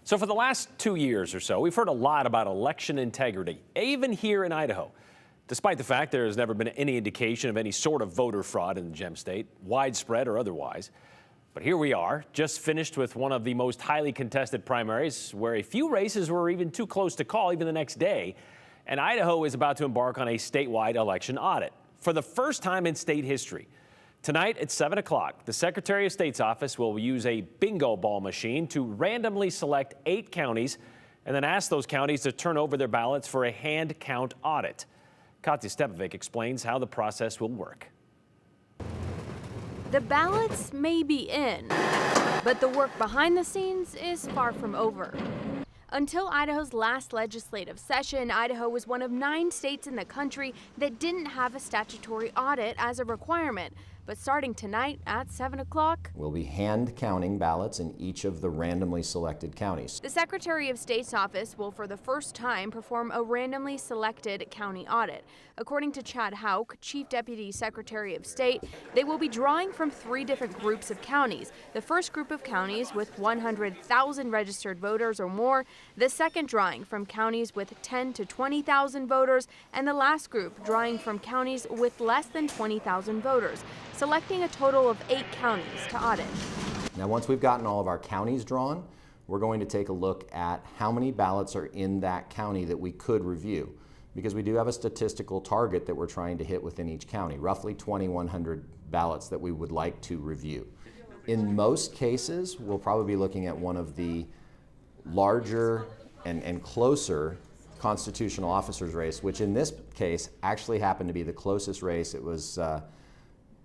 So for the last 2 years or so, we've heard a lot about election integrity, even here in Idaho. Despite the fact there has never been any indication of any sort of voter fraud in the Gem State, widespread or otherwise. But here we are, just finished with one of the most highly contested primaries, where a few races were even too close to call even the next day. And Idaho is about to embark on a statewide election audit for the first time in state history. Tonight at 7 o'clock, the Secretary of State's office will use a bingo ball machine to randomly select 8 counties and then ask those counties to turn over their ballots for a hand count audit. Katya Stepovic explains how the process will work. The ballots may be in, but the work behind the scenes is far from over. Until Idaho's last legislative session, Idaho was one of 9 states in the country that didn't have a statutory audit as a requirement. But starting tonight at 7 o'clock, we'll be hand counting ballots in each of the randomly selected counties. The Secretary of State's office will for the first time perform a randomly selected county audit. According to Chad Houck, Chief Deputy Secretary of State, they will be drawing from 3 different groups of counties. The first group of counties with 100,000 registered voters or more, the second drawing from counties with 10 to 20,000 voters, and the last group drawing from counties with less than 20,000 voters, selecting a total of 8 counties to audit. Now, once we've gotten all of our counties drawn, we're going to take a look at how many ballots are in that county that we could review, because we do have a statistical target that we're trying to hit within each county, roughly 2,100 ballots that we would like to review. In most cases, we'll probably be looking at one of the larger and closer constitutional officers race, which in this case actually happened to be the closest race. It was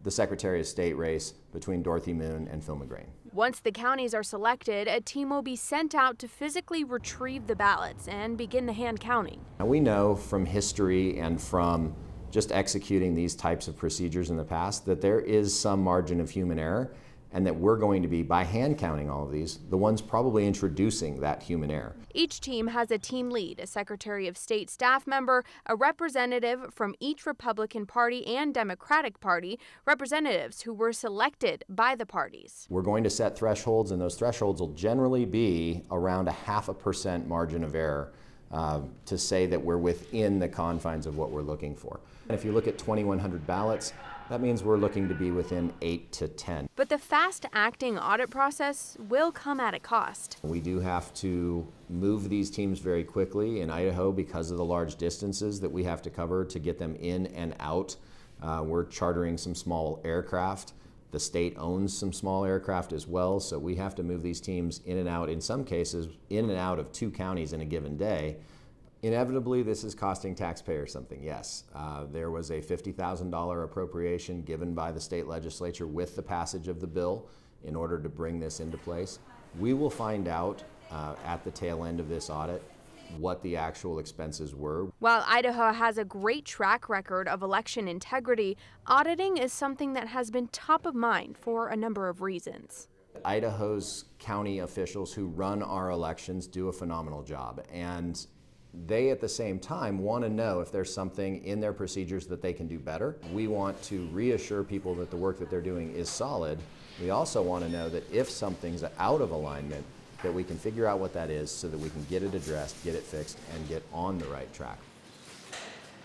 the Secretary of State race between Dorothy Moon and Phil McGrain. Once the counties are selected, a team will be sent out to physically retrieve the ballots and begin the hand counting. Now, we know from history and from just executing these types of procedures in the past that there is some margin of human error, and that we're going to be, by hand counting all of these, the ones probably introducing that human error. Each team has a team lead, a Secretary of State staff member, a representative from each Republican Party and Democratic Party, representatives who were selected by the parties. We're going to set thresholds, and those thresholds will generally be around a 0.5% margin of error to say that we're within the confines of what we're looking for. And if you look at 2,100 ballots, that means we're looking to be within 8 to 10. But the fast-acting audit process will come at a cost. We do have to move these teams very quickly in Idaho because of the large distances that we have to cover to get them in and out. We're chartering some small aircraft. The state owns some small aircraft as well, so we have to move these teams in and out, in some cases, in and out of 2 counties in a given day. Inevitably, this is costing taxpayers something, yes. There was a $50,000 appropriation given by the state legislature with the passage of the bill in order to bring this into place. We will find out at the tail end of this audit what the actual expenses were. While Idaho has a great track record of election integrity, auditing is something that has been top of mind for a number of reasons. Idaho's county officials who run our elections do a phenomenal job, and they at the same time want to know if there's something in their procedures that they can do better. We want to reassure people that the work that they're doing is solid. We also want to know that if something's out of alignment, that we can figure out what that is so that we can get it addressed, get it fixed, and get on the right track.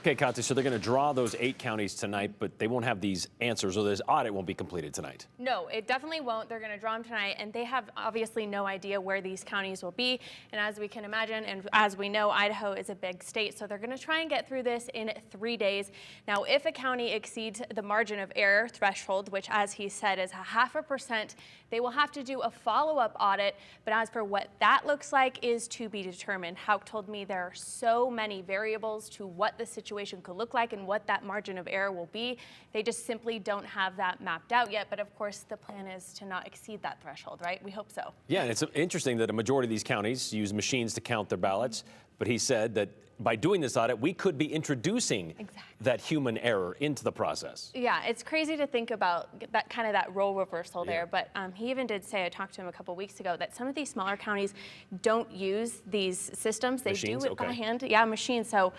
Okay, Katya, so they're going to draw those 8 counties tonight, but they won't have these answers, or this audit won't be completed tonight. No, it definitely won't. They're going to draw them tonight, and they have obviously no idea where these counties will be. And as we can imagine, and as we know, Idaho is a big state, so they're going to try and get through this in 3 days. Now, if a county exceeds the margin of error threshold, which, as he said, is 0.5%, they will have to do a follow-up audit. But as for what that looks like is to be determined. Houck told me there are so many variables to what the situation could look like and what that margin of error will be. They just simply don't have that mapped out yet. But of course, the plan is to not exceed that threshold, right? We hope so. Yeah, and it's interesting that a majority of these counties use machines to count their ballots. But he said that by doing this audit, we could be introducing that human error into the process. Yeah, it's crazy to think about that kind of that role reversal there. But he even did say, I talked to him a couple weeks ago, that some of these smaller counties don't use these systems. They machines? do it by hand. Yeah, machines. So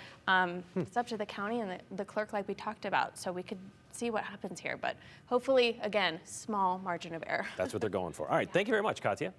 it's up to the county and the clerk like we talked about. So we could see what happens here. But hopefully, again, small margin of error. That's what they're going for. All right, thank you very much, Katya.